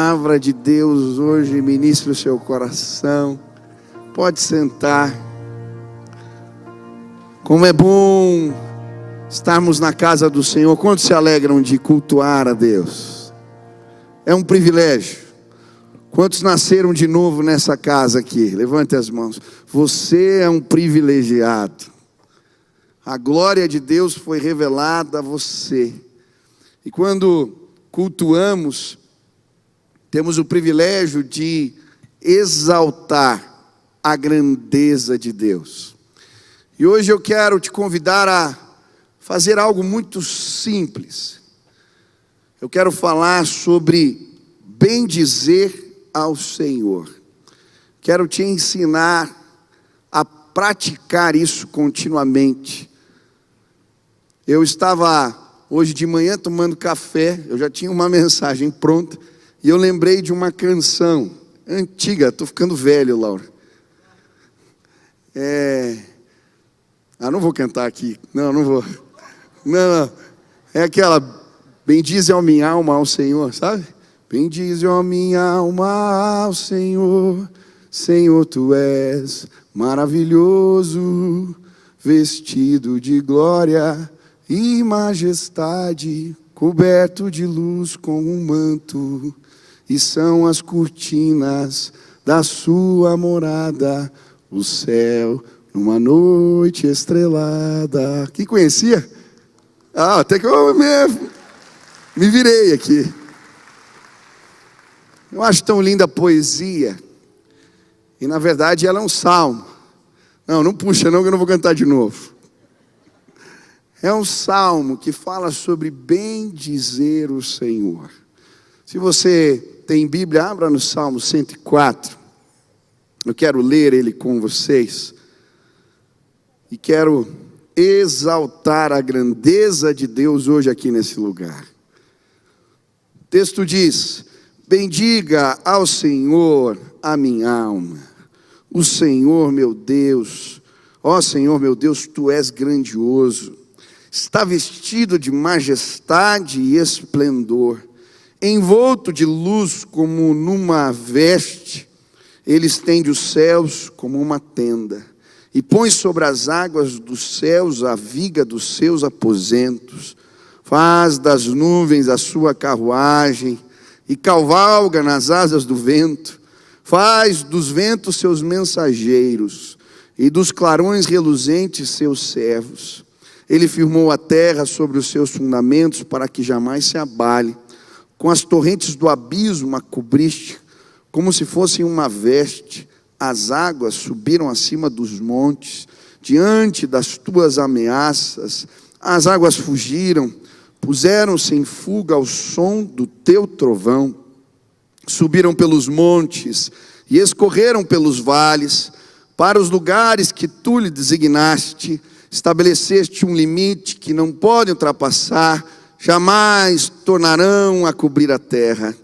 palavra de Deus hoje ministre o seu coração. Pode sentar. Como é bom estarmos na casa do Senhor. Quantos se alegram de cultuar a Deus? É um privilégio. Quantos nasceram de novo nessa casa aqui? Levante as mãos. Você é um privilegiado. A glória de Deus foi revelada a você. E quando cultuamos, temos o privilégio de exaltar a grandeza de Deus. E hoje eu quero te convidar a fazer algo muito simples. Eu quero falar sobre bendizer ao Senhor. Quero te ensinar a praticar isso continuamente. Eu estava hoje de manhã tomando café, eu já tinha uma mensagem pronta, e eu lembrei de uma canção antiga. Estou ficando velho, Laura. Não vou cantar aqui, não vou. Não, é aquela, bendize a minha alma ao Senhor, sabe? Bendize a minha alma ao Senhor, Senhor, Tu és maravilhoso, vestido de glória e majestade, coberto de luz com um manto, e são as cortinas da sua morada, o céu numa noite estrelada. Quem conhecia? Até que eu me virei aqui. Eu acho tão linda a poesia, e na verdade ela é um salmo. Não puxa não, que eu não vou cantar de novo. É um salmo que fala sobre bendizer o Senhor. Se você tem Bíblia, abra no Salmo 104. Eu quero ler ele com vocês. E quero exaltar a grandeza de Deus hoje aqui nesse lugar. O texto diz: bendiga ao Senhor a minha alma. O Senhor meu Deus, ó Senhor meu Deus, Tu és grandioso. Está vestido de majestade e esplendor, envolto de luz como numa veste. Ele estende os céus como uma tenda, e põe sobre as águas dos céus a viga dos seus aposentos. Faz das nuvens a sua carruagem, e cavalga nas asas do vento. Faz dos ventos seus mensageiros, e dos clarões reluzentes seus servos. Ele firmou a terra sobre os seus fundamentos, para que jamais se abale. Com as torrentes do abismo a cobriste, como se fossem uma veste. As águas subiram acima dos montes, diante das tuas ameaças. As águas fugiram, puseram-se em fuga ao som do teu trovão. Subiram pelos montes e escorreram pelos vales, para os lugares que tu lhe designaste. Estabeleceste um limite que não pode ultrapassar, jamais tornarão a cobrir a terra.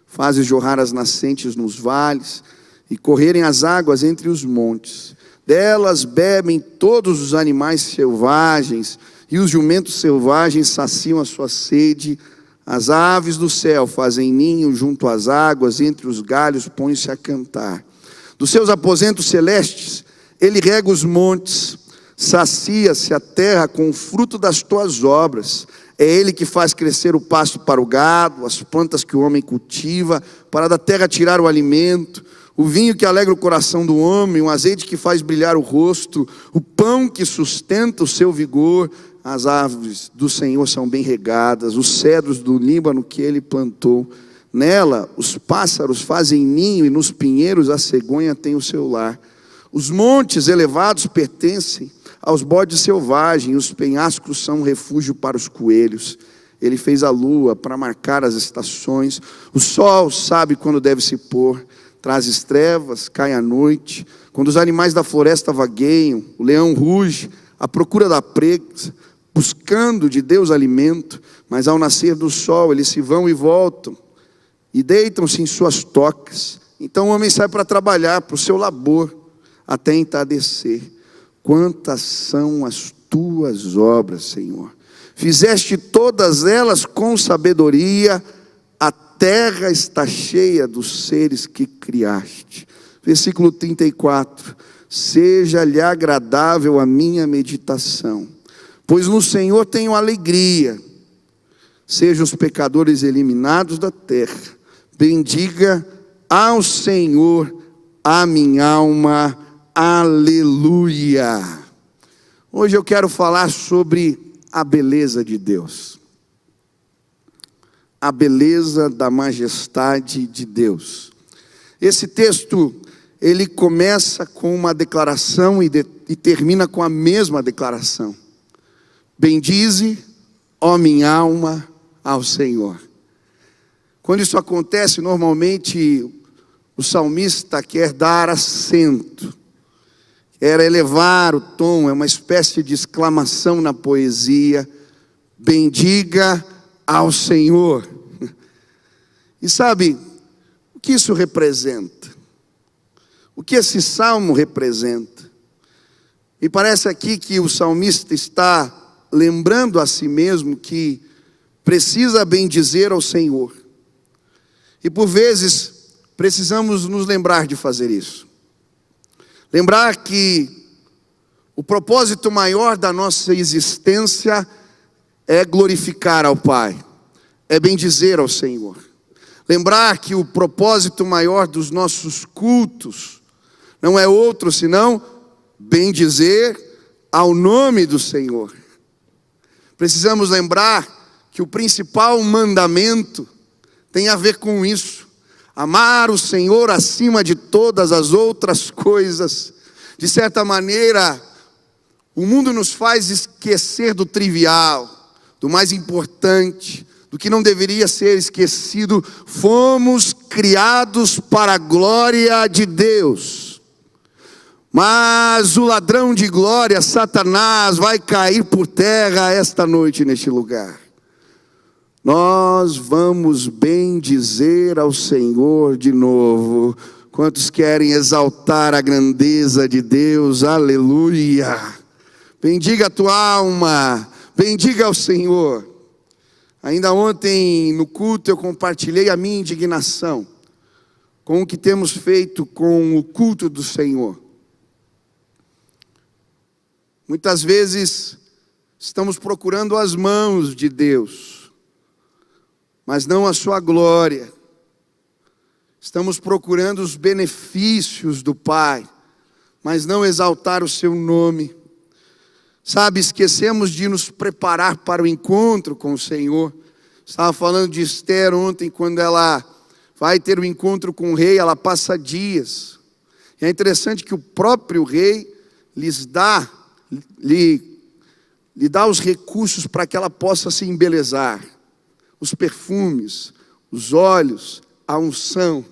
Fazes jorrar as nascentes nos vales, e correrem as águas entre os montes. Delas bebem todos os animais selvagens, e os jumentos selvagens saciam a sua sede. As aves do céu fazem ninho junto às águas, entre os galhos põem-se a cantar. Dos seus aposentos celestes, ele rega os montes. Sacia-se a terra com o fruto das tuas obras. É ele que faz crescer o pasto para o gado, as plantas que o homem cultiva, para da terra tirar o alimento, o vinho que alegra o coração do homem, o azeite que faz brilhar o rosto, o pão que sustenta o seu vigor. As árvores do Senhor são bem regadas, os cedros do Líbano que ele plantou. Nela os pássaros fazem ninho, e nos pinheiros a cegonha tem o seu lar. Os montes elevados pertencem aos bodes selvagens, os penhascos são um refúgio para os coelhos. Ele fez a lua para marcar as estações, o sol sabe quando deve se pôr, traz trevas, cai a noite. Quando os animais da floresta vagueiam, o leão ruge à procura da presa, buscando de Deus alimento, mas ao nascer do sol eles se vão e voltam, e deitam-se em suas tocas. Então o homem sai para trabalhar, para o seu labor, até entardecer. Quantas são as tuas obras, Senhor! Fizeste todas elas com sabedoria, a terra está cheia dos seres que criaste. Versículo 34. Seja-lhe agradável a minha meditação, pois no Senhor tenho alegria. Sejam os pecadores eliminados da terra. Bendiga ao Senhor a minha alma. Aleluia. Hoje eu quero falar sobre a beleza de Deus. A beleza da majestade de Deus. Esse texto, ele começa com uma declaração e termina com a mesma declaração. Bendize, ó minha alma, ao Senhor. Quando isso acontece, normalmente o salmista quer dar acento, quer elevar o tom, é uma espécie de exclamação na poesia. Bendiga ao Senhor. E sabe, o que isso representa? O que esse salmo representa? E parece aqui que o salmista está lembrando a si mesmo que precisa bendizer ao Senhor. E por vezes precisamos nos lembrar de fazer isso. Lembrar que o propósito maior da nossa existência é glorificar ao Pai, é bendizer ao Senhor. Lembrar que o propósito maior dos nossos cultos não é outro senão bendizer ao nome do Senhor. Precisamos lembrar que o principal mandamento tem a ver com isso. Amar o Senhor acima de todas as outras coisas. De certa maneira, o mundo nos faz esquecer do trivial, do mais importante, do que não deveria ser esquecido. Fomos criados para a glória de Deus. Mas o ladrão de glória, Satanás, vai cair por terra esta noite neste lugar. Nós vamos bendizer ao Senhor de novo. Quantos querem exaltar a grandeza de Deus? Aleluia. Bendiga a tua alma, bendiga ao Senhor. Ainda ontem no culto eu compartilhei a minha indignação com o que temos feito com o culto do Senhor. Muitas vezes estamos procurando as mãos de Deus, mas não a sua glória. Estamos procurando os benefícios do Pai, mas não exaltar o seu nome. Sabe, esquecemos de nos preparar para o encontro com o Senhor. Estava falando de Esther ontem, quando ela vai ter o encontro com o rei, ela passa dias. E é interessante que o próprio rei lhe dá os recursos para que ela possa se embelezar. Os perfumes, os óleos, a unção.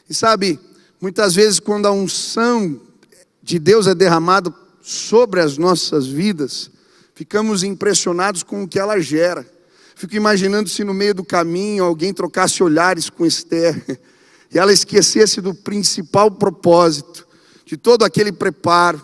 E sabe, muitas vezes quando a unção de Deus é derramada sobre as nossas vidas, ficamos impressionados com o que ela gera. Fico imaginando se no meio do caminho alguém trocasse olhares com Esther e ela esquecesse do principal propósito, de todo aquele preparo.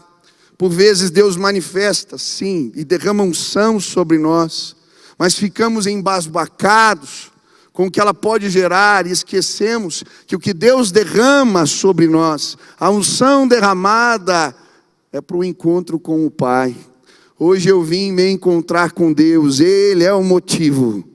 Por vezes Deus manifesta, sim, e derrama unção sobre nós, mas ficamos embasbacados com o que ela pode gerar e esquecemos que o que Deus derrama sobre nós, a unção derramada, é para o encontro com o Pai. Hoje eu vim me encontrar com Deus, Ele é o motivo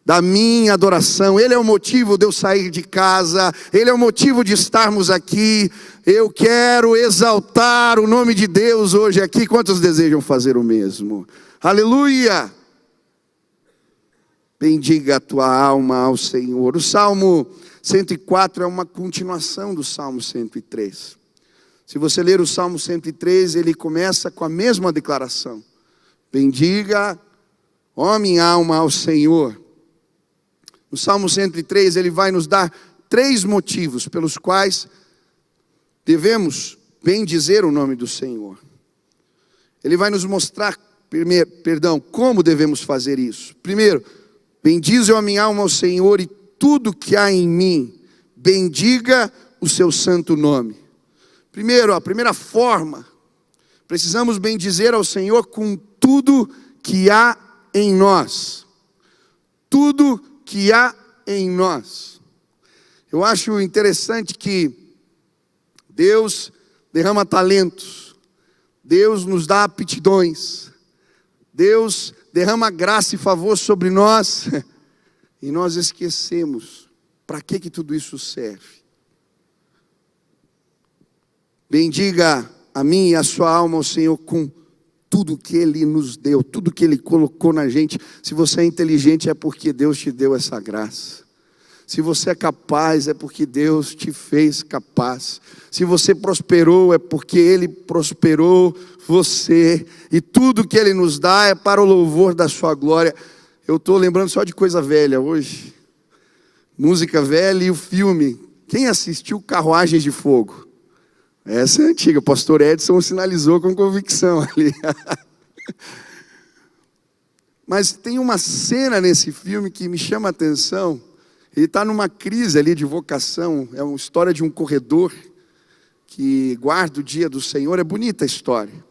da minha adoração, Ele é o motivo de eu sair de casa, Ele é o motivo de estarmos aqui. Eu quero exaltar o nome de Deus hoje aqui. Quantos desejam fazer o mesmo? Aleluia! Bendiga a tua alma ao Senhor. O Salmo 104 é uma continuação do Salmo 103. Se você ler o Salmo 103, ele começa com a mesma declaração. Bendiga, ó minha alma, ao Senhor. No Salmo 103, ele vai nos dar 3 motivos pelos quais devemos bendizer o nome do Senhor. Ele vai nos mostrar, como devemos fazer isso. Primeiro, bendize a minha alma ao Senhor e tudo que há em mim, bendiga o seu santo nome. Primeiro, a primeira forma, precisamos bendizer ao Senhor com tudo que há em nós. Tudo que há em nós. Eu acho interessante que Deus derrama talentos, Deus nos dá aptidões, Deus derrama graça e favor sobre nós, e nós esquecemos para que tudo isso serve. Bendiga a mim e a sua alma, o Senhor, com tudo que Ele nos deu, tudo que Ele colocou na gente. Se você é inteligente, é porque Deus te deu essa graça. Se você é capaz, é porque Deus te fez capaz. Se você prosperou, é porque Ele prosperou você. E tudo que Ele nos dá é para o louvor da sua glória. Eu estou lembrando só de coisa velha hoje. Música velha e o filme. Quem assistiu Carruagens de Fogo? Essa é antiga. O pastor Edson sinalizou com convicção ali. Mas tem uma cena nesse filme que me chama a atenção. Ele está numa crise ali de vocação. É uma história de um corredor que guarda o dia do Senhor. É bonita a história.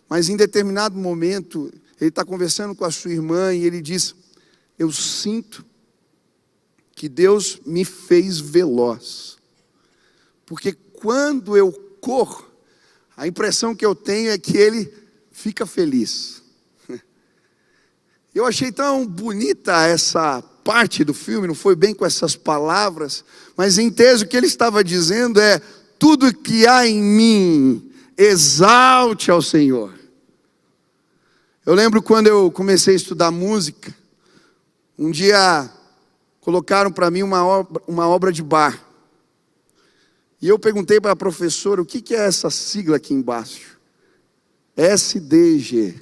Mas em determinado momento, ele está conversando com a sua irmã e ele diz: eu sinto que Deus me fez veloz. Porque quando eu corro, a impressão que eu tenho é que Ele fica feliz. Eu achei tão bonita essa parte do filme, não foi bem com essas palavras, mas em tese o que ele estava dizendo é: tudo que há em mim, exalte ao Senhor. Eu lembro quando eu comecei a estudar música, um dia colocaram para mim uma obra de Bach. E eu perguntei para a professora: o que é essa sigla aqui embaixo? SDG.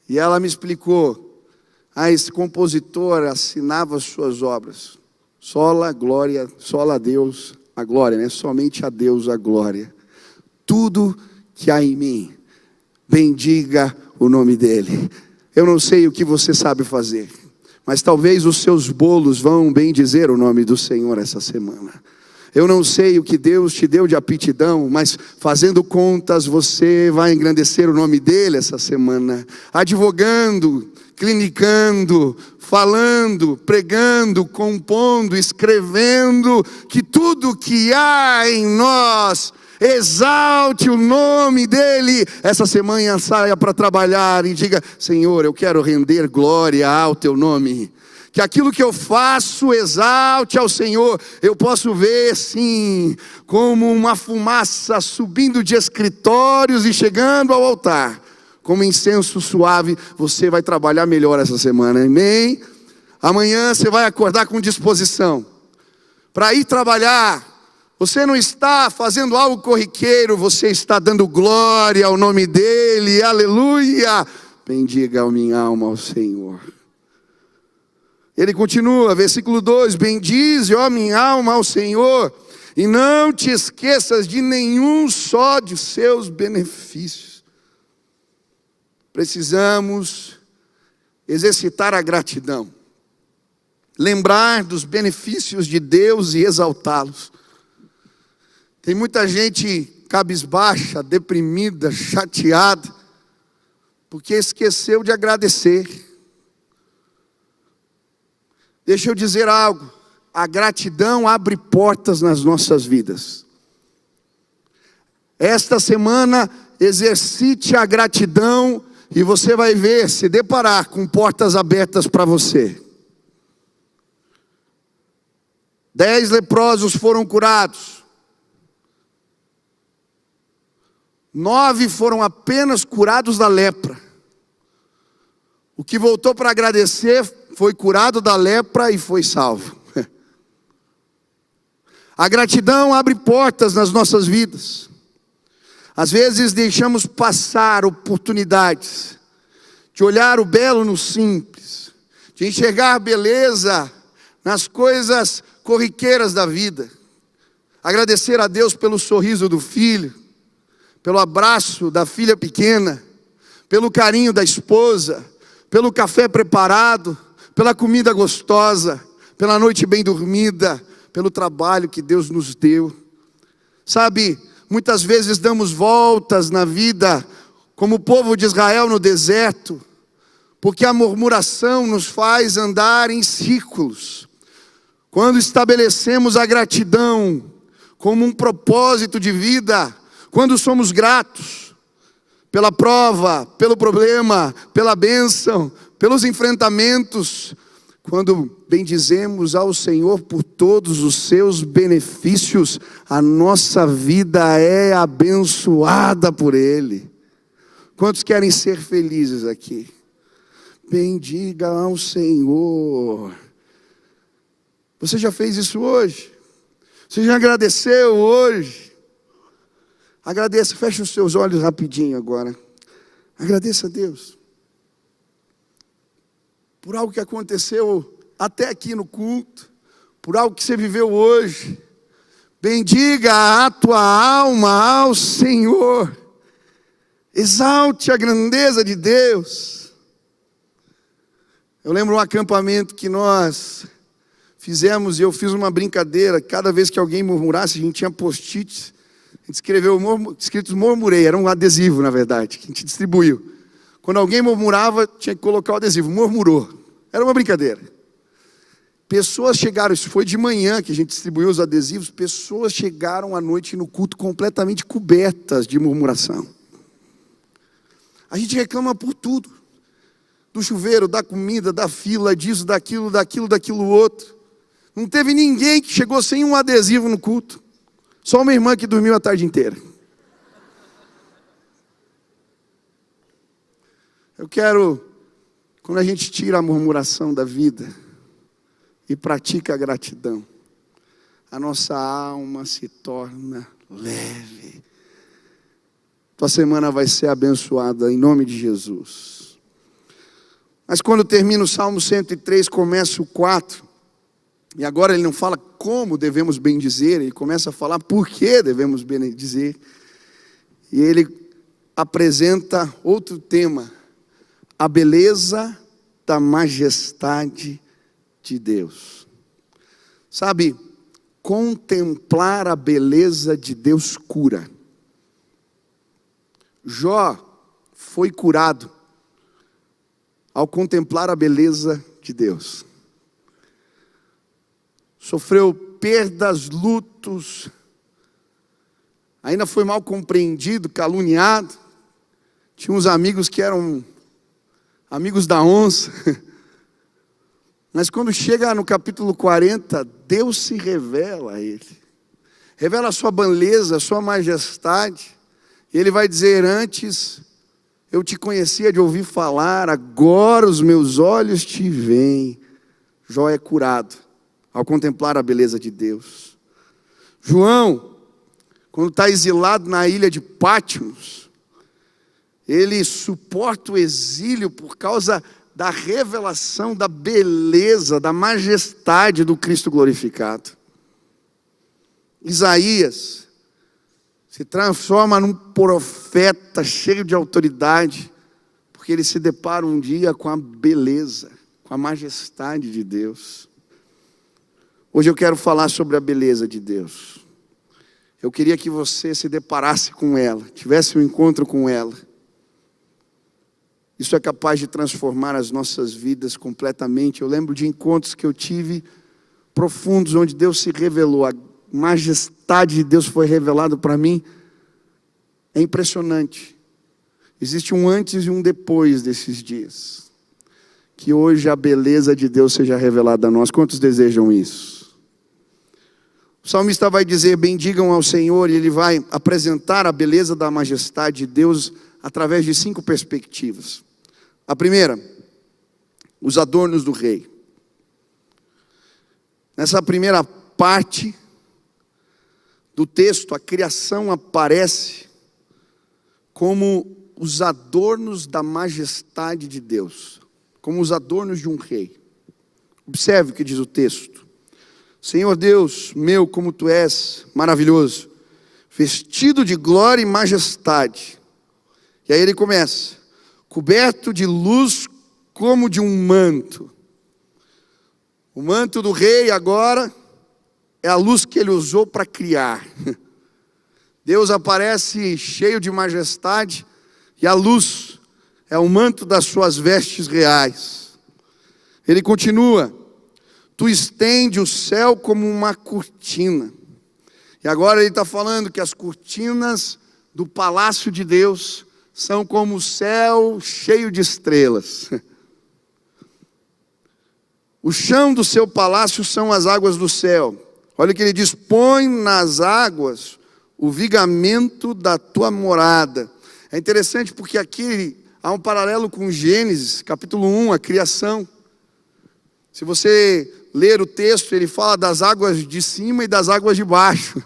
E ela me explicou: esse compositor assinava suas obras. Sola, glória, sola a Deus, a glória, né? Somente a Deus a glória. Tudo que há em mim, bendiga o nome dEle. Eu não sei o que você sabe fazer, mas talvez os seus bolos vão bendizer o nome do Senhor essa semana. Eu não sei o que Deus te deu de aptidão, mas fazendo contas você vai engrandecer o nome dEle essa semana. Advogando, clinicando, falando, pregando, compondo, escrevendo, que tudo que há em nós exalte o nome dEle. Essa semana saia para trabalhar e diga: Senhor, eu quero render glória ao Teu nome. Que aquilo que eu faço exalte ao Senhor. Eu posso ver, sim, como uma fumaça subindo de escritórios e chegando ao altar, como incenso suave. Você vai trabalhar melhor essa semana, amém? Amanhã você vai acordar com disposição para ir trabalhar. Você não está fazendo algo corriqueiro, você está dando glória ao nome dEle, aleluia. Bendiga a minha alma ao Senhor. Ele continua, versículo 2: bendize, ó minha alma, ao Senhor, e não te esqueças de nenhum só de seus benefícios. Precisamos exercitar a gratidão, lembrar dos benefícios de Deus e exaltá-los. Tem muita gente cabisbaixa, deprimida, chateada, porque esqueceu de agradecer. Deixa eu dizer algo: a gratidão abre portas nas nossas vidas. Esta semana, exercite a gratidão e você vai ver, se deparar com portas abertas para você. 10 leprosos foram curados. 9 foram apenas curados da lepra. O que voltou para agradecer foi curado da lepra e foi salvo. A gratidão abre portas nas nossas vidas. Às vezes deixamos passar oportunidades de olhar o belo no simples, de enxergar a beleza nas coisas corriqueiras da vida. Agradecer a Deus pelo sorriso do filho, pelo abraço da filha pequena, pelo carinho da esposa, pelo café preparado, pela comida gostosa, pela noite bem dormida, pelo trabalho que Deus nos deu. Sabe, muitas vezes damos voltas na vida, como o povo de Israel no deserto, porque a murmuração nos faz andar em círculos. Quando estabelecemos a gratidão como um propósito de vida, quando somos gratos pela prova, pelo problema, pela bênção, pelos enfrentamentos, quando bendizemos ao Senhor por todos os seus benefícios, a nossa vida é abençoada por Ele. Quantos querem ser felizes aqui? Bendiga ao Senhor. Você já fez isso hoje? Você já agradeceu hoje? Agradeça, feche os seus olhos rapidinho agora. Agradeça a Deus por algo que aconteceu até aqui no culto, por algo que você viveu hoje. Bendiga a tua alma ao Senhor. Exalte a grandeza de Deus. Eu lembro um acampamento que nós fizemos, e eu fiz uma brincadeira. Cada vez que alguém murmurasse, a gente tinha post-its, a gente escreveu escritos murmurei, era um adesivo na verdade, que a gente distribuiu. Quando alguém murmurava, tinha que colocar o adesivo, murmurou. Era uma brincadeira. Pessoas chegaram, isso foi de manhã que a gente distribuiu os adesivos, pessoas chegaram à noite no culto completamente cobertas de murmuração. A gente reclama por tudo. Do chuveiro, da comida, da fila, disso, daquilo outro. Não teve ninguém que chegou sem um adesivo no culto. Só uma irmã que dormiu a tarde inteira. Eu quero, quando a gente tira a murmuração da vida e pratica a gratidão, a nossa alma se torna leve. Tua semana vai ser abençoada em nome de Jesus. Mas quando termina o Salmo 103, começa o 4. E agora ele não fala como devemos bendizer, ele começa a falar por que devemos bendizer. E ele apresenta outro tema: a beleza da majestade de Deus. Sabe, contemplar a beleza de Deus cura. Jó foi curado ao contemplar a beleza de Deus. Sofreu perdas, lutos, ainda foi mal compreendido, caluniado. Tinha uns amigos que eram amigos da onça. Mas quando chega no capítulo 40, Deus se revela a ele. Revela a sua beleza, a sua majestade. E ele vai dizer: antes eu te conhecia de ouvir falar, agora os meus olhos te veem. Jó é curado ao contemplar a beleza de Deus. João, quando está exilado na ilha de Patmos, ele suporta o exílio por causa da revelação da beleza, da majestade do Cristo glorificado. Isaías se transforma num profeta cheio de autoridade, porque ele se depara um dia com a beleza, com a majestade de Deus. Hoje eu quero falar sobre a beleza de Deus. Eu queria que você se deparasse com ela, tivesse um encontro com ela. Isso é capaz de transformar as nossas vidas completamente. Eu lembro de encontros que eu tive profundos, onde Deus se revelou, a majestade de Deus foi revelada para mim. É impressionante. Existe um antes e um depois desses dias. Que hoje a beleza de Deus seja revelada a nós. Quantos desejam isso? O salmista vai dizer: bendigam ao Senhor, e ele vai apresentar a beleza da majestade de Deus através de 5 perspectivas. A primeira, os adornos do rei. Nessa primeira parte do texto, a criação aparece como os adornos da majestade de Deus, como os adornos de um rei. Observe o que diz o texto: Senhor Deus meu, como tu és maravilhoso, vestido de glória e majestade. E aí ele começa: coberto de luz como de um manto. O manto do rei agora é a luz que ele usou para criar. Deus aparece cheio de majestade, e a luz é o manto das suas vestes reais. Ele continua: tu estende o céu como uma cortina. E agora ele está falando que as cortinas do palácio de Deus são como o céu cheio de estrelas. O chão do seu palácio são as águas do céu. Olha o que ele diz: põe nas águas o vigamento da tua morada. É interessante porque aqui há um paralelo com Gênesis, capítulo 1, a criação. Se você ler o texto, ele fala das águas de cima e das águas de baixo.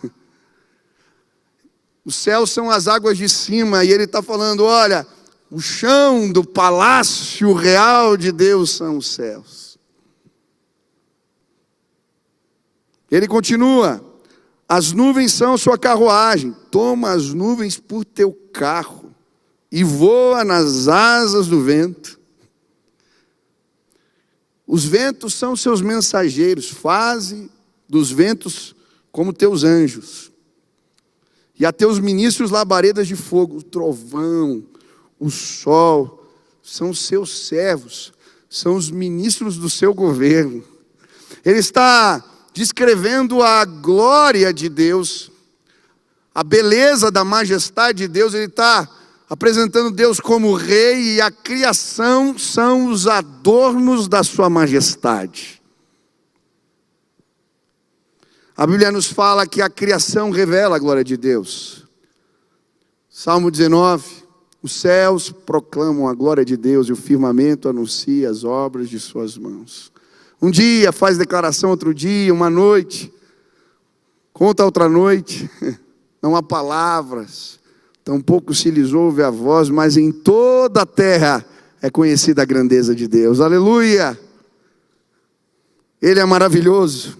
Os céus são as águas de cima, e ele está falando: olha, o chão do palácio real de Deus são os céus. Ele continua: as nuvens são sua carruagem, toma as nuvens por teu carro, e voa nas asas do vento. Os ventos são seus mensageiros, faze dos ventos como teus anjos. E a teus ministros labaredas de fogo. O trovão, o sol, são os seus servos, são os ministros do seu governo. Ele está descrevendo a glória de Deus, a beleza da majestade de Deus. Ele está apresentando Deus como rei, e a criação são os adornos da sua majestade. A Bíblia nos fala que a criação revela a glória de Deus. Salmo 19: os céus proclamam a glória de Deus, e o firmamento anuncia as obras de suas mãos. Um dia faz declaração, outro dia, uma noite conta outra noite. Não há palavras, tampouco se lhes ouve a voz, mas em toda a terra é conhecida a grandeza de Deus. Aleluia! Ele é maravilhoso.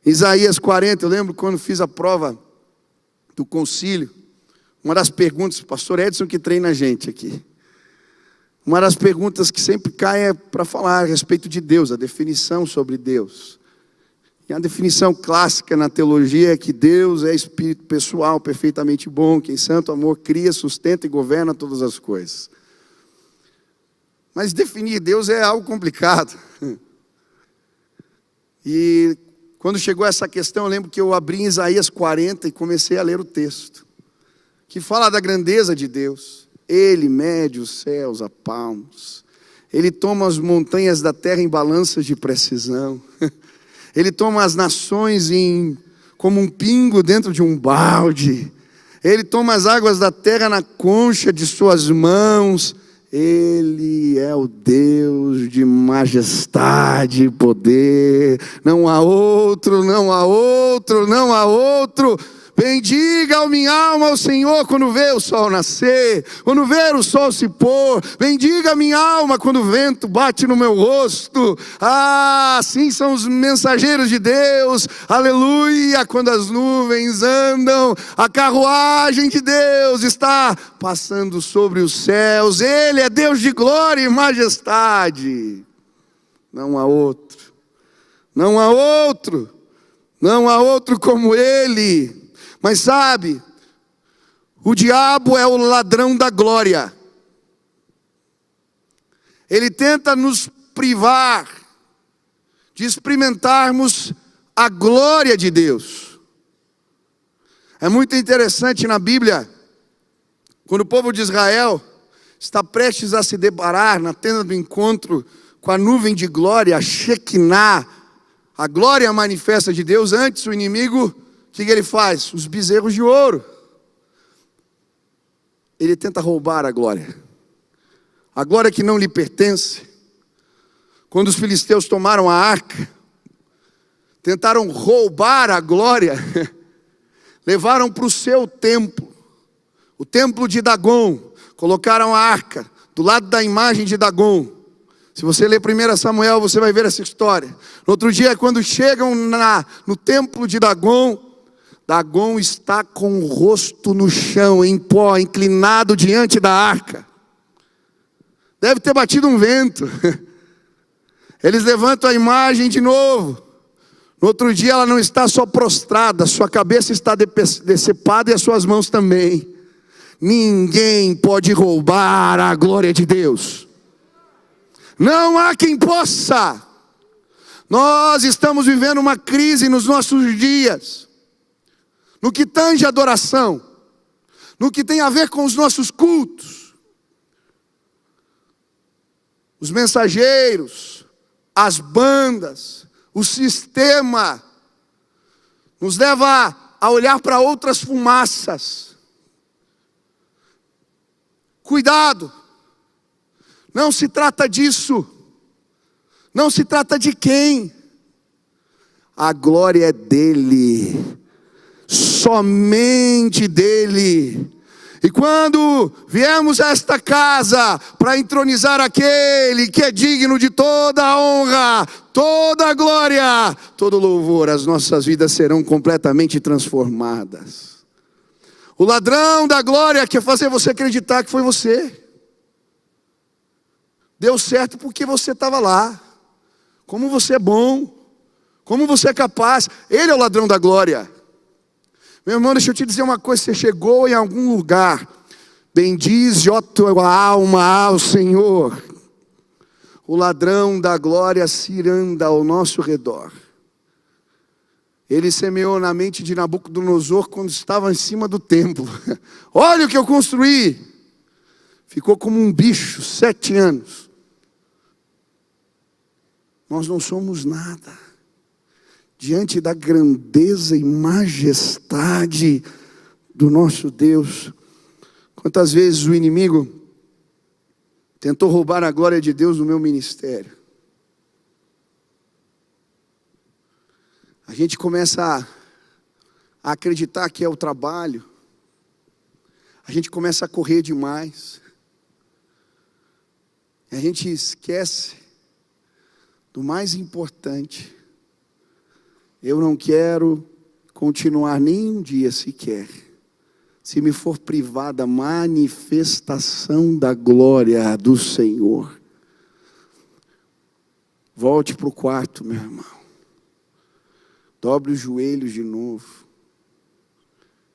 Isaías 40, eu lembro quando fiz a prova do concílio, uma das perguntas, o pastor Edson que treina a gente aqui, uma das perguntas que sempre cai é para falar a respeito de Deus, a definição sobre Deus. E a definição clássica na teologia é que Deus é espírito pessoal, perfeitamente bom, que em santo amor cria, sustenta e governa todas as coisas. Mas definir Deus é algo complicado. E quando chegou essa questão, eu lembro que eu abri em Isaías 40 e comecei a ler o texto, que fala da grandeza de Deus. Ele mede os céus a palmos, Ele toma as montanhas da terra em balanças de precisão, Ele toma as nações como um pingo dentro de um balde, Ele toma as águas da terra na concha de suas mãos. Ele é o Deus de majestade e poder. Não há outro, não há outro, não há outro. Bendiga a minha alma ao Senhor quando vê o sol nascer, quando vê o sol se pôr. Bendiga a minha alma quando o vento bate no meu rosto. Ah, assim são os mensageiros de Deus. Aleluia, quando as nuvens andam, a carruagem de Deus está passando sobre os céus. Ele é Deus de glória e majestade. Não há outro, não há outro, não há outro como Ele. Mas sabe, o diabo é o ladrão da glória. Ele tenta nos privar de experimentarmos a glória de Deus. É muito interessante na Bíblia, quando o povo de Israel está prestes a se deparar na tenda do encontro com a nuvem de glória, a Shekinah, a glória manifesta de Deus. Antes o inimigo, o que ele faz? Os bezerros de ouro. Ele tenta roubar a glória que não lhe pertence. Quando os filisteus tomaram a arca, tentaram roubar a glória, levaram para o seu templo, o templo de Dagon, colocaram a arca do lado da imagem de Dagon. Se você ler 1 Samuel, você vai ver essa história. No outro dia, quando chegam no templo de Dagon, Dagon está com o rosto no chão, em pó, inclinado diante da arca. Deve ter batido um vento. Eles levantam a imagem de novo. No outro dia ela não está só prostrada, sua cabeça está decepada e as suas mãos também. ninguém pode roubar a glória de Deus. Não há quem possa. Nós estamos vivendo uma crise nos nossos dias, no que tange a adoração, no que tem a ver com os nossos cultos. Os mensageiros, as bandas, o sistema nos leva a olhar para outras fumaças. Cuidado, não se trata disso, não se trata de quem, a glória é dele, somente dele. E quando viemos a esta casa para entronizar aquele que é digno de toda a honra, toda a glória, todo louvor, as nossas vidas serão completamente transformadas. O ladrão da glória quer fazer você acreditar que foi você. Deu certo porque você estava lá. Como você é bom, como você é capaz. Ele é o ladrão da glória. Meu irmão, deixa eu te dizer uma coisa. Você chegou em algum lugar, bendize a tua alma ao Senhor. O ladrão da glória se anda ao nosso redor. Ele semeou na mente de Nabucodonosor quando estava em cima do templo. Olha o que eu construí. Ficou como um bicho, 7 anos. Nós não somos nada diante da grandeza e majestade do nosso Deus. Quantas vezes o inimigo tentou roubar a glória de Deus no meu ministério. A gente começa a acreditar que é o trabalho. A gente começa a correr demais. A gente esquece do mais importante. Eu não quero continuar nem um dia sequer, se me for privada a manifestação da glória do Senhor. Volte para o quarto, meu irmão. Dobre os joelhos de novo.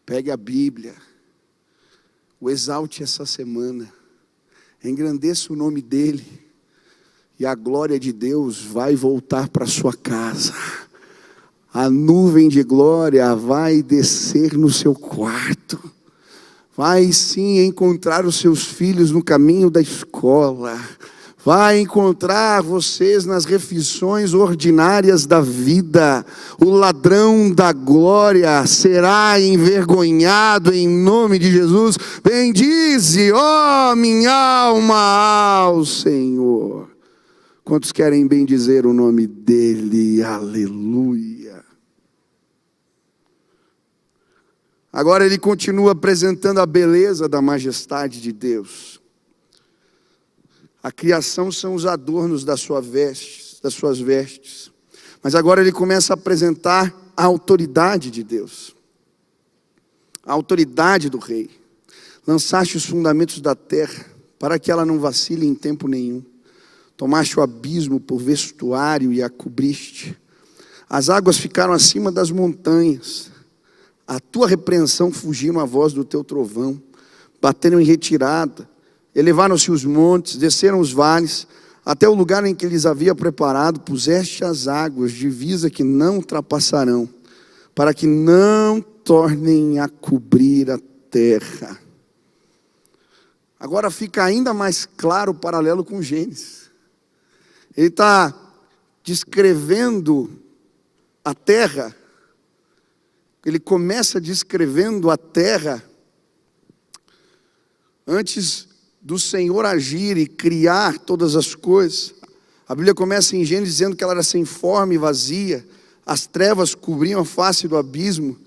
Pegue a Bíblia. O exalte essa semana. Engrandeça o nome dEle. E a glória de Deus vai voltar para sua casa. A nuvem de glória vai descer no seu quarto. Vai sim encontrar os seus filhos no caminho da escola. Vai encontrar vocês nas refeições ordinárias da vida. O ladrão da glória será envergonhado em nome de Jesus. Bendize, ó minha alma, ao Senhor. Quantos querem bendizer o nome dEle? Aleluia. Agora ele continua apresentando a beleza da majestade de Deus. A criação são os adornos das suas vestes. Mas agora ele começa a apresentar a autoridade de Deus. A autoridade do rei. Lançaste os fundamentos da terra, para que ela não vacile em tempo nenhum. Tomaste o abismo por vestuário e a cobriste. As águas ficaram acima das montanhas. A tua repreensão fugiram à voz do teu trovão. Bateram em retirada. Elevaram-se os montes, desceram os vales, até o lugar em que lhes havia preparado. Puseste as águas, divisa que não ultrapassarão, para que não tornem a cobrir a terra. Agora fica ainda mais claro o paralelo com Gênesis. Ele está descrevendo a terra. Ele começa descrevendo a terra antes do Senhor agir e criar todas as coisas. A Bíblia começa em Gênesis dizendo que ela era sem forma e vazia. As trevas cobriam a face do abismo.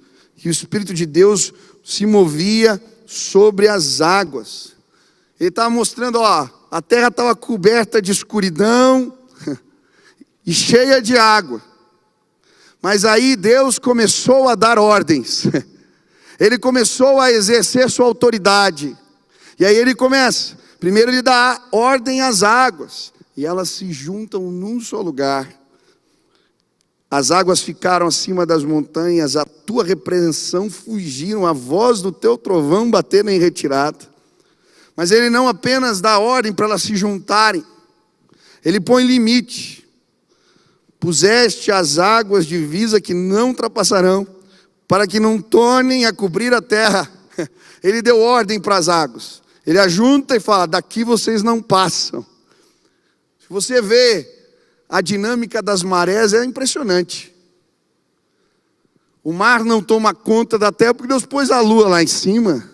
E o Espírito de Deus se movia sobre as águas. Ele estava mostrando, a terra estava coberta de escuridão e cheia de água. Mas aí Deus começou a dar ordens. Ele começou a exercer sua autoridade. E aí ele começa. Primeiro ele dá ordem às águas. E elas se juntam num só lugar. As águas ficaram acima das montanhas, a tua repreensão fugiram, a voz do teu trovão bateram em retirada. Mas ele não apenas dá ordem para elas se juntarem, ele põe limite. Puseste as águas divisa que não ultrapassarão, para que não tornem a cobrir a terra. Ele deu ordem para as águas. Ele ajunta e fala, daqui vocês não passam. Se você vê a dinâmica das marés, é impressionante. O mar não toma conta da terra, porque Deus pôs a lua lá em cima.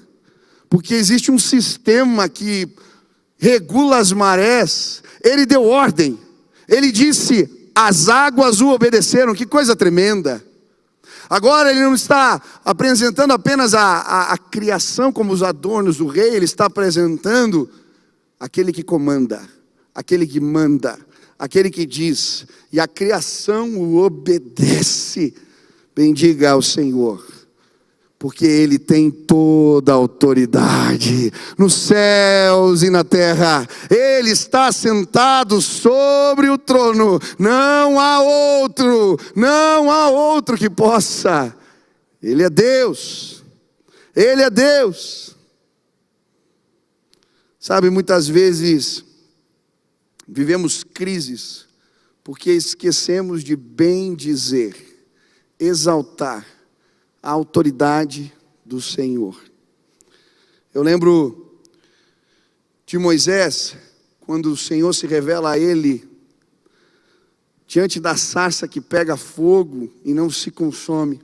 Porque existe um sistema que regula as marés. Ele deu ordem. Ele disse, as águas o obedeceram. Que coisa tremenda. Agora ele não está apresentando apenas a criação como os adornos do rei. Ele está apresentando aquele que comanda, aquele que manda, aquele que diz. E a criação o obedece. Bendiga ao Senhor, porque Ele tem toda a autoridade nos céus e na terra. Ele está sentado sobre o trono. Não há outro que possa. Ele é Deus. Ele é Deus. Sabe, muitas vezes vivemos crises porque esquecemos de bem dizer, exaltar a autoridade do Senhor. Eu lembro de Moisés, quando o Senhor se revela a ele, diante da sarça que pega fogo e não se consome,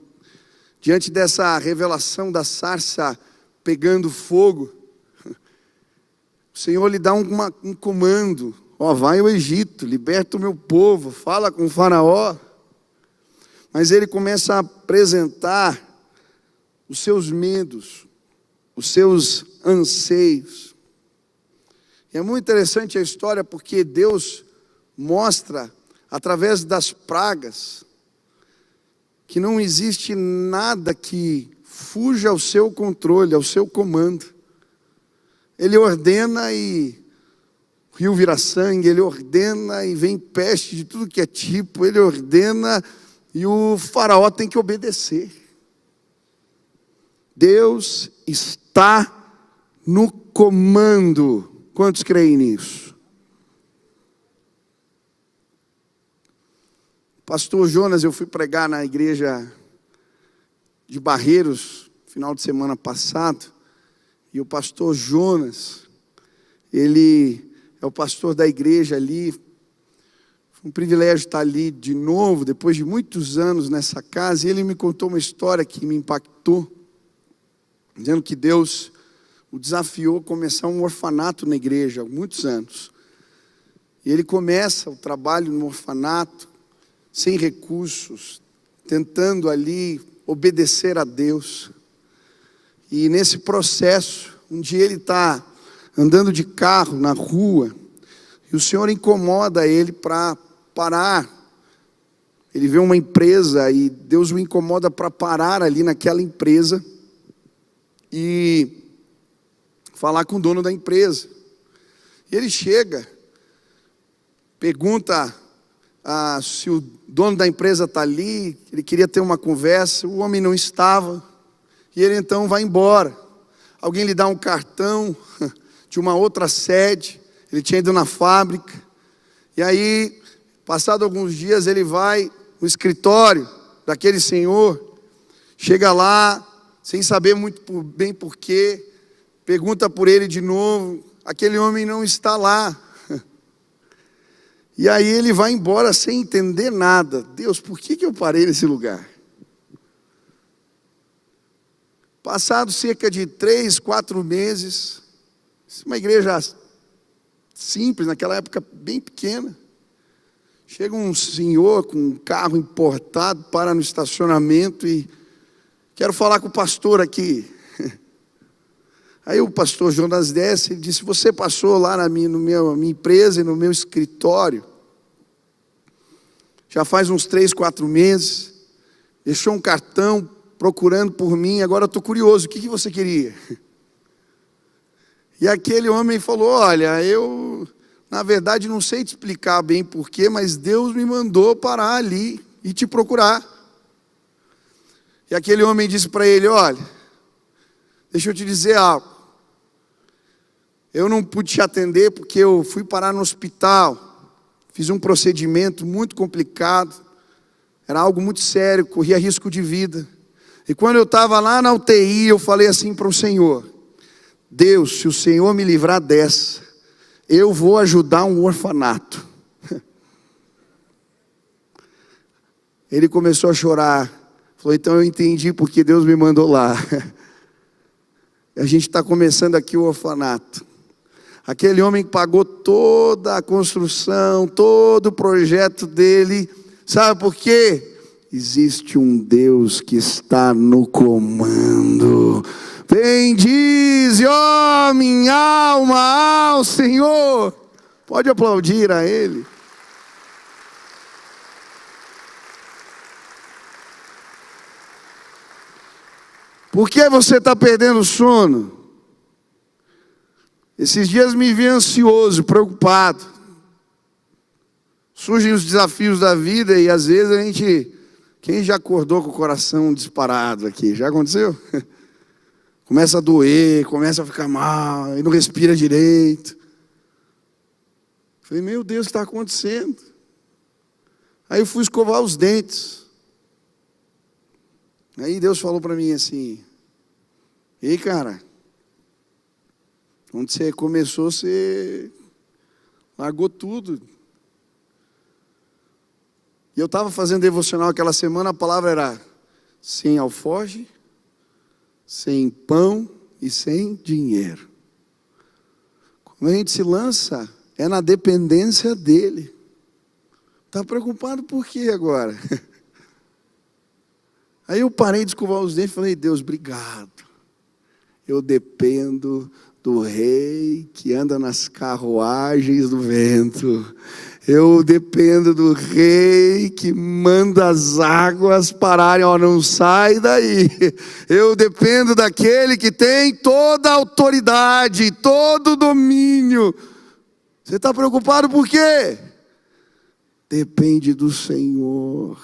diante dessa revelação da sarça pegando fogo, o Senhor lhe dá um comando, vai ao Egito, liberta o meu povo, fala com o faraó. Mas ele começa a apresentar os seus medos, os seus anseios. E é muito interessante a história, porque Deus mostra, através das pragas, que não existe nada que fuja ao seu controle, ao seu comando. Ele ordena e o rio vira sangue, ele ordena e vem peste de tudo que é tipo, ele ordena e o faraó tem que obedecer. Deus está no comando. Quantos creem nisso? Pastor Jonas, eu fui pregar na igreja de Barreiros, final de semana passado, e o pastor Jonas, ele é o pastor da igreja ali. Foi um privilégio estar ali de novo, depois de muitos anos nessa casa, e ele me contou uma história que me impactou, dizendo que Deus o desafiou a começar um orfanato na igreja, há muitos anos. E ele começa o trabalho no orfanato, sem recursos, tentando ali obedecer a Deus. E nesse processo, um dia ele está andando de carro na rua, e o Senhor incomoda ele para parar. Ele vê uma empresa e Deus o incomoda para parar ali naquela empresa e falar com o dono da empresa. E ele chega, pergunta se o dono da empresa está ali, ele queria ter uma conversa, o homem não estava, e ele então vai embora. Alguém lhe dá um cartão de uma outra sede, ele tinha ido na fábrica, e aí, passado alguns dias, ele vai no escritório daquele senhor, chega lá, sem saber muito bem porquê, pergunta por ele de novo, aquele homem não está lá. E aí ele vai embora sem entender nada. Deus, por que eu parei nesse lugar? Passado cerca de 3, 4 meses, uma igreja simples, naquela época bem pequena, chega um senhor com um carro importado, para no estacionamento e quero falar com o pastor aqui. Aí o pastor Jonas desce e disse, você passou lá na minha empresa e no meu escritório, já faz uns 3, 4 meses, deixou um cartão procurando por mim, agora eu estou curioso, o que você queria? E aquele homem falou, olha, eu na verdade não sei te explicar bem porquê, mas Deus me mandou parar ali, e te procurar. E aquele homem disse para ele: olha, deixa eu te dizer algo. Eu não pude te atender porque eu fui parar no hospital. Fiz um procedimento muito complicado. Era algo muito sério, corria risco de vida. E quando eu estava lá na UTI, eu falei assim para o Senhor: Deus, se o Senhor me livrar dessa, eu vou ajudar um orfanato. Ele começou a chorar. Falou: então eu entendi porque Deus me mandou lá. A gente está começando aqui o orfanato. Aquele homem pagou toda a construção, todo o projeto dele. Sabe por quê? Existe um Deus que está no comando. Bendize, ó minha alma, ao Senhor. Pode aplaudir a Ele. Por que você está perdendo o sono? Esses dias me vi ansioso, preocupado. Surgem os desafios da vida e às vezes a gente... Quem já acordou com o coração disparado aqui? Já aconteceu? Começa a doer, começa a ficar mal, e não respira direito. Falei: meu Deus, o que está acontecendo? Aí eu fui escovar os dentes. Aí Deus falou para mim assim: ei, cara, quando você começou, você largou tudo. E eu estava fazendo devocional aquela semana, a palavra era sem alforje, sem pão e sem dinheiro. Quando a gente se lança, é na dependência dele. Está preocupado por quê agora? Aí eu parei de escovar os dentes e falei: Deus, obrigado. Eu dependo do rei que anda nas carruagens do vento. Eu dependo do rei que manda as águas pararem, ó, não sai daí. Eu dependo daquele que tem toda a autoridade, todo o domínio. Você está preocupado por quê? Depende do Senhor.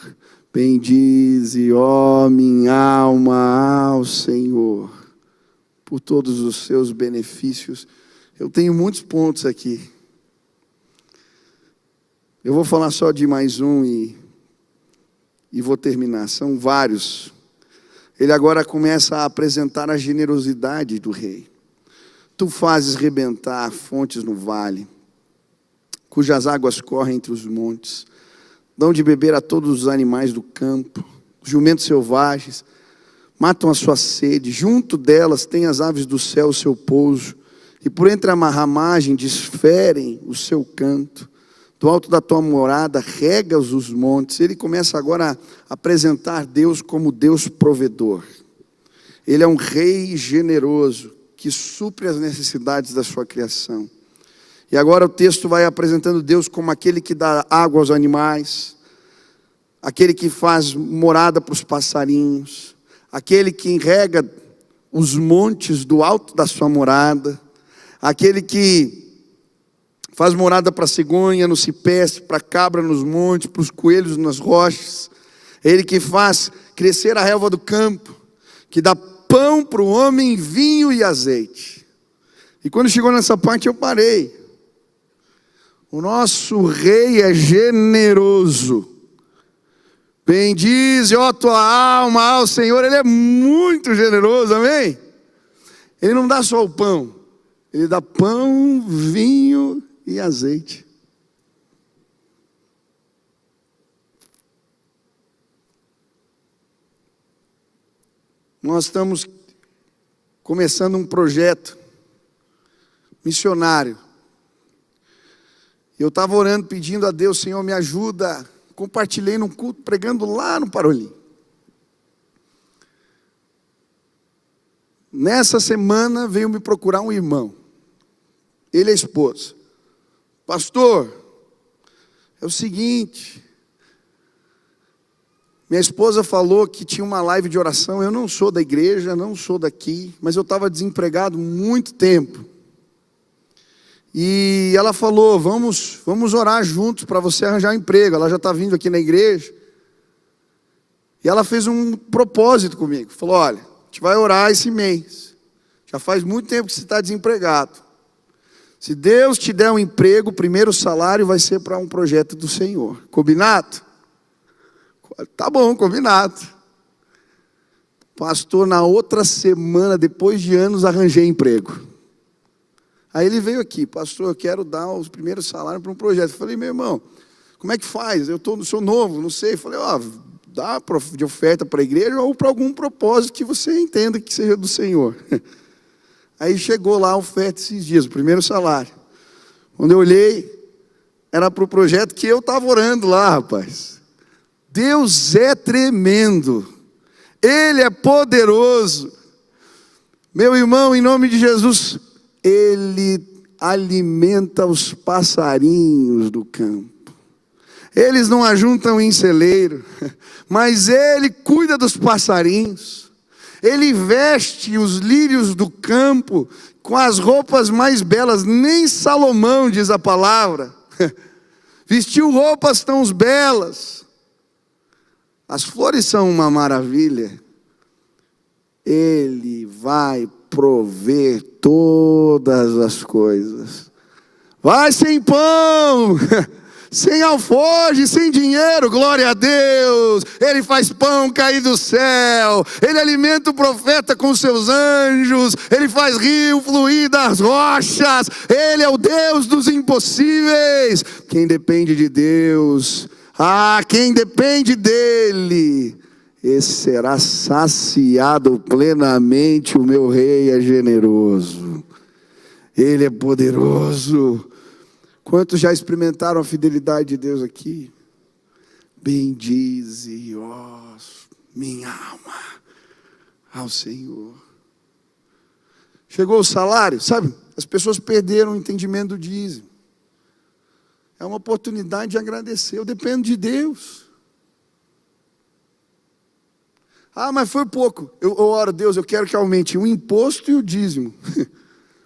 Bendize, ó minha alma, ao Senhor, por todos os seus benefícios. Eu tenho muitos pontos aqui. Eu vou falar só de mais um e vou terminar. São vários. Ele agora começa a apresentar a generosidade do rei. Tu fazes rebentar fontes no vale, cujas águas correm entre os montes. Dão de beber a todos os animais do campo. Os jumentos selvagens matam a sua sede. Junto delas tem as aves do céu o seu pouso. E por entre a ramagem desferem o seu canto. Do alto da tua morada, regas os montes. Ele começa agora a apresentar Deus como Deus provedor. Ele é um rei generoso, que supre as necessidades da sua criação. E agora o texto vai apresentando Deus como aquele que dá água aos animais, aquele que faz morada para os passarinhos, aquele que rega os montes do alto da sua morada, aquele que faz morada para a cegonha no cipreste, para a cabra nos montes, para os coelhos nas rochas. Ele que faz crescer a relva do campo, que dá pão para o homem, vinho e azeite. E quando chegou nessa parte eu parei. O nosso rei é generoso. Bendize, ó tua alma, ao Senhor. Ele é muito generoso, amém? Ele não dá só o pão. Ele dá pão, vinho e azeite. Nós estamos começando um projeto missionário. Eu estava orando, pedindo a Deus: Senhor, me ajuda. Compartilhei num culto, pregando lá no Parolim. Nessa semana veio me procurar um irmão. Ele é esposo. Pastor, é o seguinte, minha esposa falou que tinha uma live de oração. Eu não sou da igreja, não sou daqui, mas eu estava desempregado muito tempo. E ela falou: vamos orar juntos para você arranjar um emprego. Ela já está vindo aqui na igreja. E ela fez um propósito comigo. Falou, olha, a gente vai orar esse mês. Já faz muito tempo que você está desempregado. Se Deus te der um emprego, o primeiro salário vai ser para um projeto do Senhor. Combinado? Tá bom, combinado. Pastor, na outra semana, depois de anos, arranjei emprego. Aí ele veio aqui, pastor, eu quero dar os primeiros salários para um projeto. Eu falei, meu irmão, como é que faz? Sou novo, não sei. Eu falei, dá de oferta para a igreja ou para algum propósito que você entenda que seja do Senhor. Aí chegou lá a oferta esses dias, o primeiro salário. Quando eu olhei, era para o projeto que eu estava orando lá, rapaz. Deus é tremendo. Ele é poderoso. Meu irmão, em nome de Jesus, Ele alimenta os passarinhos do campo. Eles não ajuntam em celeiro, mas Ele cuida dos passarinhos. Ele veste os lírios do campo com as roupas mais belas. Nem Salomão, diz a palavra, vestiu roupas tão belas. As flores são uma maravilha. Ele vai prover todas as coisas. Vai sem pão, sem alforje, sem dinheiro, glória a Deus. Ele faz pão cair do céu. Ele alimenta o profeta com seus anjos. Ele faz rio fluir das rochas. Ele é o Deus dos impossíveis. Quem depende de Deus, quem depende dele, esse será saciado plenamente. O meu rei é generoso. Ele é poderoso. Quantos já experimentaram a fidelidade de Deus aqui? Bendize, ó minha alma, ao Senhor. Chegou o salário, sabe? As pessoas perderam o entendimento do dízimo. É uma oportunidade de agradecer. Eu dependo de Deus. Mas foi pouco. Eu oro, Deus, eu quero que aumente o imposto e o dízimo.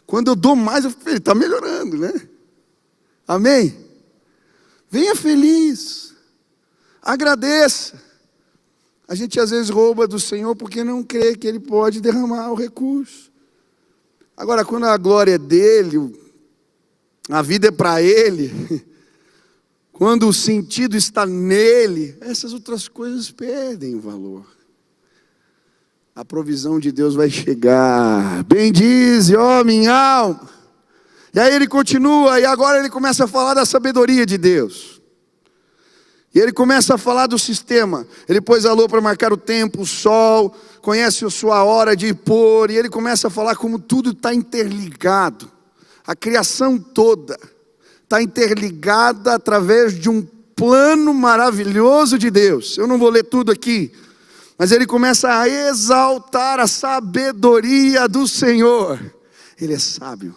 Quando eu dou mais, ele está melhorando, né? Amém? Venha feliz. Agradeça. A gente às vezes rouba do Senhor porque não crê que Ele pode derramar o recurso. Agora, quando a glória é dEle, a vida é para Ele, quando o sentido está nele, essas outras coisas perdem valor. A provisão de Deus vai chegar. Bendize, ó minha alma. E aí ele continua, e agora ele começa a falar da sabedoria de Deus. E ele começa a falar do sistema. Ele pôs a lua para marcar o tempo, o sol, conhece a sua hora de pôr. E ele começa a falar como tudo está interligado. A criação toda está interligada através de um plano maravilhoso de Deus. Eu não vou ler tudo aqui, mas ele começa a exaltar a sabedoria do Senhor. Ele é sábio.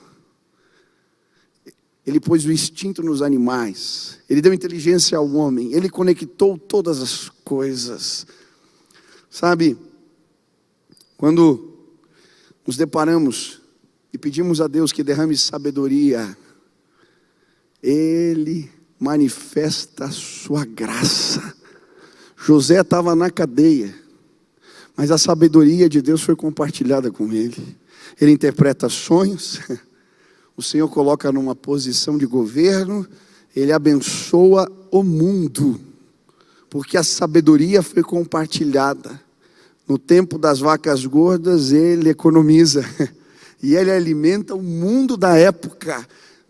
Ele pôs o instinto nos animais. Ele deu inteligência ao homem. Ele conectou todas as coisas. Sabe, quando nos deparamos e pedimos a Deus que derrame sabedoria, Ele manifesta a sua graça. José estava na cadeia, mas a sabedoria de Deus foi compartilhada com ele. Ele interpreta sonhos. O Senhor coloca numa posição de governo. Ele abençoa o mundo, porque a sabedoria foi compartilhada. No tempo das vacas gordas, Ele economiza. E Ele alimenta o mundo da época.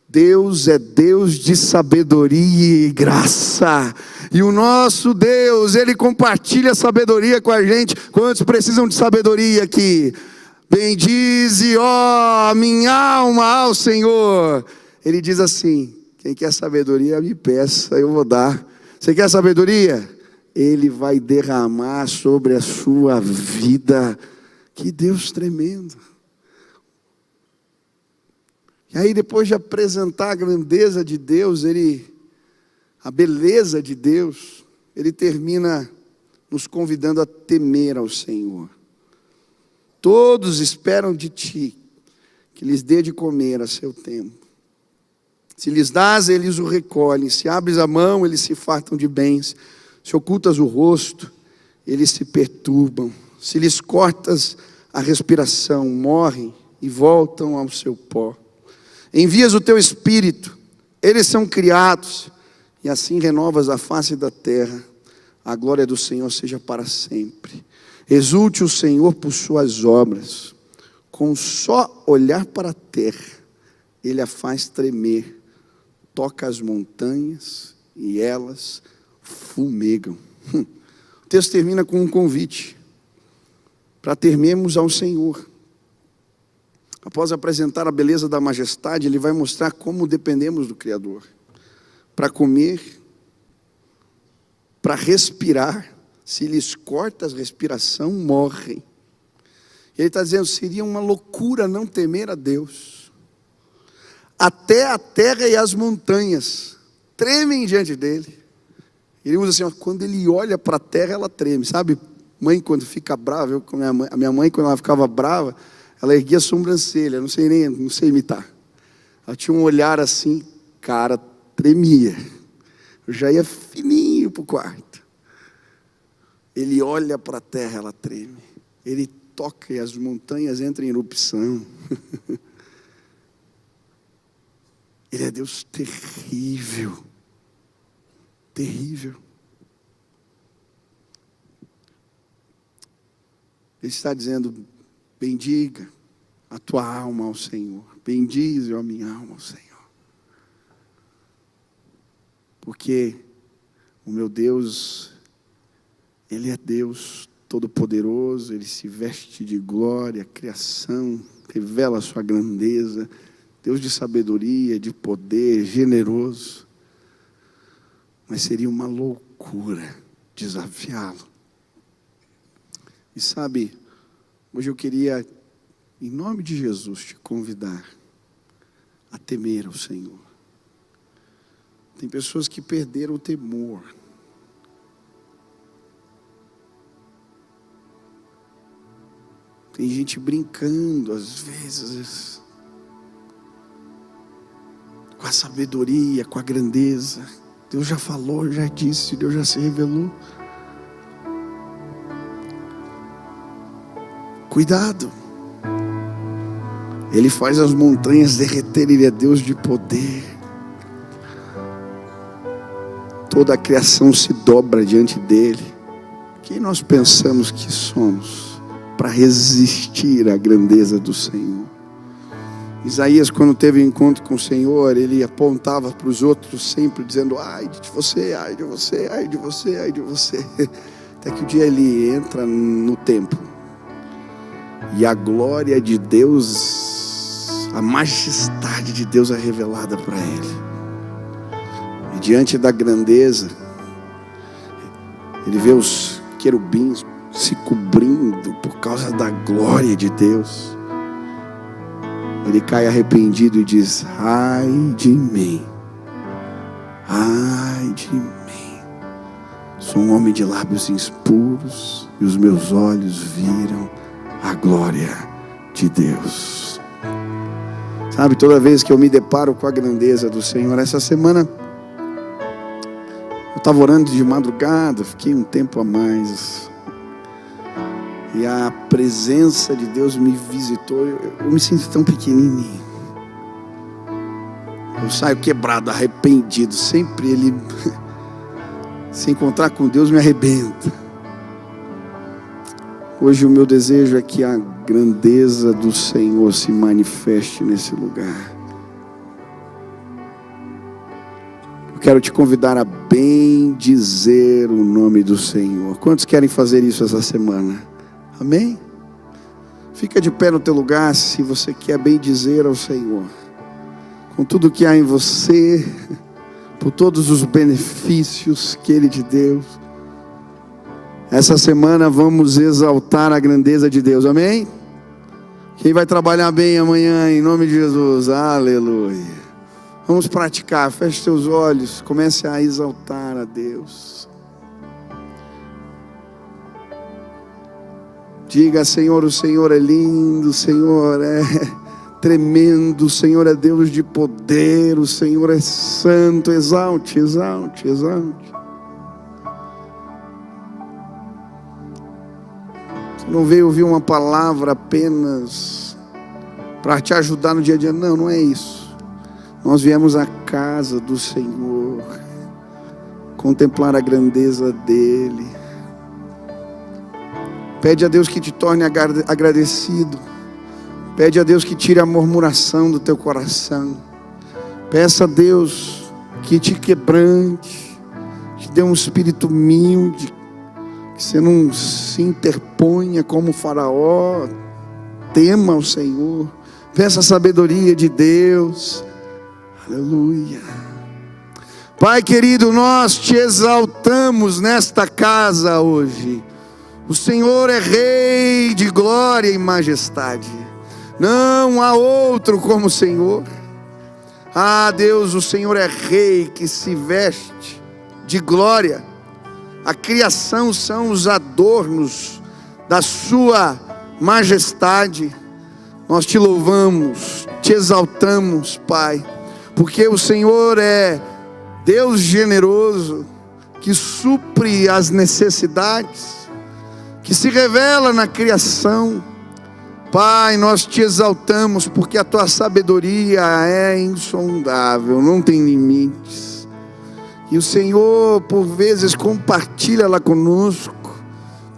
Deus é Deus de sabedoria e graça. E o nosso Deus, Ele compartilha sabedoria com a gente. Quantos precisam de sabedoria aqui? Bendize, ó minha alma, ao Senhor. Ele diz assim: quem quer sabedoria, me peça, eu vou dar. Você quer sabedoria? Ele vai derramar sobre a sua vida. Que Deus tremendo. E aí, depois de apresentar a grandeza de Deus, a beleza de Deus, Ele termina nos convidando a temer ao Senhor. Todos esperam de ti que lhes dê de comer a seu tempo. Se lhes dás, eles o recolhem. Se abres a mão, eles se fartam de bens. Se ocultas o rosto, eles se perturbam. Se lhes cortas a respiração, morrem e voltam ao seu pó. Envias o teu espírito, eles são criados, e assim renovas a face da terra. A glória do Senhor seja para sempre. Exulte o Senhor por suas obras. Com só olhar para a terra, Ele a faz tremer. Toca as montanhas e elas fumegam. O texto termina com um convite para temermos ao Senhor. Após apresentar a beleza da majestade, Ele vai mostrar como dependemos do Criador. Para comer, para respirar, se lhes corta a respiração, morrem. Ele está dizendo, seria uma loucura não temer a Deus. Até a terra e as montanhas tremem diante dele. Ele usa assim, ó, quando ele olha para a terra, ela treme. Sabe, mãe quando fica brava, a minha mãe quando ela ficava brava, ela erguia a sobrancelha, não sei imitar. Ela tinha um olhar assim, cara, tremia. Eu já ia fininho para o quarto. Ele olha para a terra, ela treme. Ele toca e as montanhas entram em erupção. Ele é Deus terrível. Terrível. Ele está dizendo, bendiga a tua alma ao Senhor. Bendize a minha alma ao Senhor. Porque o meu Deus, Ele é Deus Todo-Poderoso, Ele se veste de glória, criação, revela a sua grandeza, Deus de sabedoria, de poder, generoso. Mas seria uma loucura desafiá-lo. E sabe, hoje eu queria, em nome de Jesus, te convidar a temer ao Senhor. Tem pessoas que perderam o temor. Tem gente brincando, às vezes, com a sabedoria, com a grandeza. Deus já falou, já disse, Deus já se revelou. Cuidado. Ele faz as montanhas derreterem, Ele é Deus de poder. Toda a criação se dobra diante dEle. Quem nós pensamos que somos para resistir à grandeza do Senhor? Isaías, quando teve um encontro com o Senhor, ele apontava para os outros sempre dizendo, ai de você, ai de você, ai de você, ai de você. Até que o dia ele entra no templo e a glória de Deus, a majestade de Deus é revelada para ele. E diante da grandeza, ele vê os querubins se cobrindo por causa da glória de Deus. Ele cai arrependido e diz, ai de mim, ai de mim. Sou um homem de lábios impuros e os meus olhos viram a glória de Deus. Sabe, toda vez que eu me deparo com a grandeza do Senhor, essa semana eu estava orando de madrugada, fiquei um tempo a mais, e a presença de Deus me visitou. Eu me sinto tão pequenininho. Eu saio quebrado, arrependido. Sempre Ele, se encontrar com Deus, me arrebenta. Hoje o meu desejo é que a grandeza do Senhor se manifeste nesse lugar. Eu quero te convidar a bendizer o nome do Senhor. Quantos querem fazer isso essa semana? Amém? Fica de pé no teu lugar se você quer bendizer ao Senhor. Com tudo que há em você, por todos os benefícios que Ele te deu. Essa semana vamos exaltar a grandeza de Deus, amém? Quem vai trabalhar bem amanhã, em nome de Jesus, aleluia. Vamos praticar, feche seus olhos, comece a exaltar a Deus. Diga, Senhor, o Senhor é lindo, o Senhor é tremendo, o Senhor é Deus de poder, o Senhor é santo. Exalte, exalte, exalte. não veio ouvir uma palavra apenas para te ajudar no dia a dia. Não, não é isso. Nós viemos à casa do Senhor, contemplar a grandeza dEle. Pede a Deus que te torne agradecido. Pede a Deus que tire a murmuração do teu coração. Peça a Deus que te quebrante, te dê um espírito humilde, que você não se interponha como Faraó. Tema ao Senhor. Peça a sabedoria de Deus. Aleluia. Pai querido, nós te exaltamos nesta casa hoje. O Senhor é Rei de glória e majestade. Não há outro como o Senhor. Ah, Deus, o Senhor é Rei que se veste de glória. A criação são os adornos da sua majestade. Nós te louvamos, te exaltamos, Pai, porque o Senhor é Deus generoso, que supre as necessidades, que se revela na criação. Pai, nós te exaltamos porque a tua sabedoria é insondável, não tem limites. E o Senhor, por vezes, compartilha ela conosco.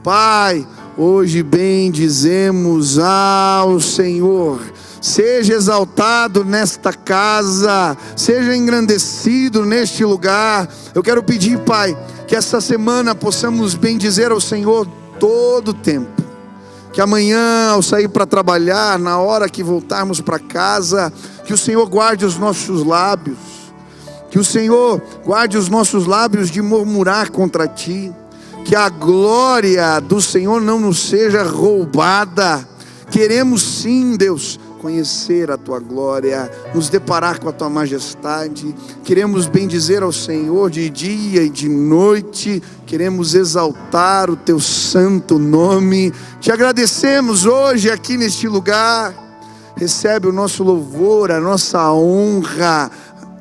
Pai, hoje bendizemos ao Senhor. Seja exaltado nesta casa, seja engrandecido neste lugar. Eu quero pedir, Pai, que esta semana possamos bendizer ao Senhor todo o tempo. Que amanhã, ao sair para trabalhar, na hora que voltarmos para casa, que o Senhor guarde os nossos lábios. Que o Senhor guarde os nossos lábios de murmurar contra Ti. Que a glória do Senhor não nos seja roubada. Queremos sim, Deus, conhecer a Tua glória, nos deparar com a Tua majestade. Queremos bendizer ao Senhor de dia e de noite. Queremos exaltar o Teu santo nome. Te agradecemos hoje aqui neste lugar. Recebe o nosso louvor, a nossa honra,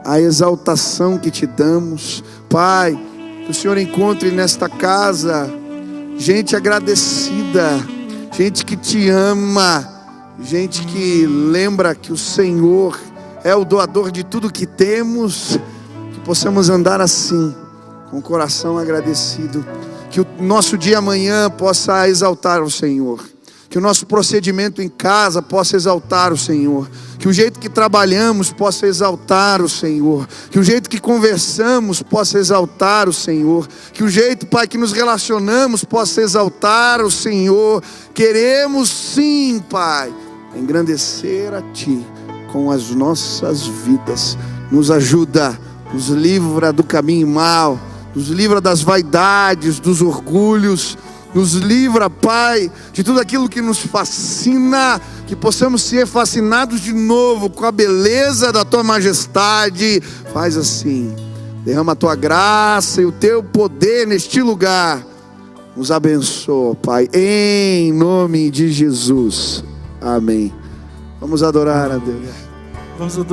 a exaltação que Te damos. Pai, que o Senhor encontre nesta casa gente agradecida, gente que Te ama, gente que lembra que o Senhor é o doador de tudo que temos. Que possamos andar assim, com o coração agradecido. Que o nosso dia amanhã possa exaltar o Senhor. Que o nosso procedimento em casa possa exaltar o Senhor. Que o jeito que trabalhamos possa exaltar o Senhor. Que o jeito que conversamos possa exaltar o Senhor. Que o jeito, Pai, que nos relacionamos possa exaltar o Senhor. Queremos sim, Pai, engrandecer a Ti com as nossas vidas. Nos ajuda, nos livra do caminho mau, nos livra das vaidades, dos orgulhos. Nos livra, Pai, de tudo aquilo que nos fascina. Que possamos ser fascinados de novo com a beleza da Tua majestade. Faz assim, derrama a Tua graça e o Teu poder neste lugar. Nos abençoa, Pai, em nome de Jesus. Amém. Vamos adorar a Deus. Vamos adorar.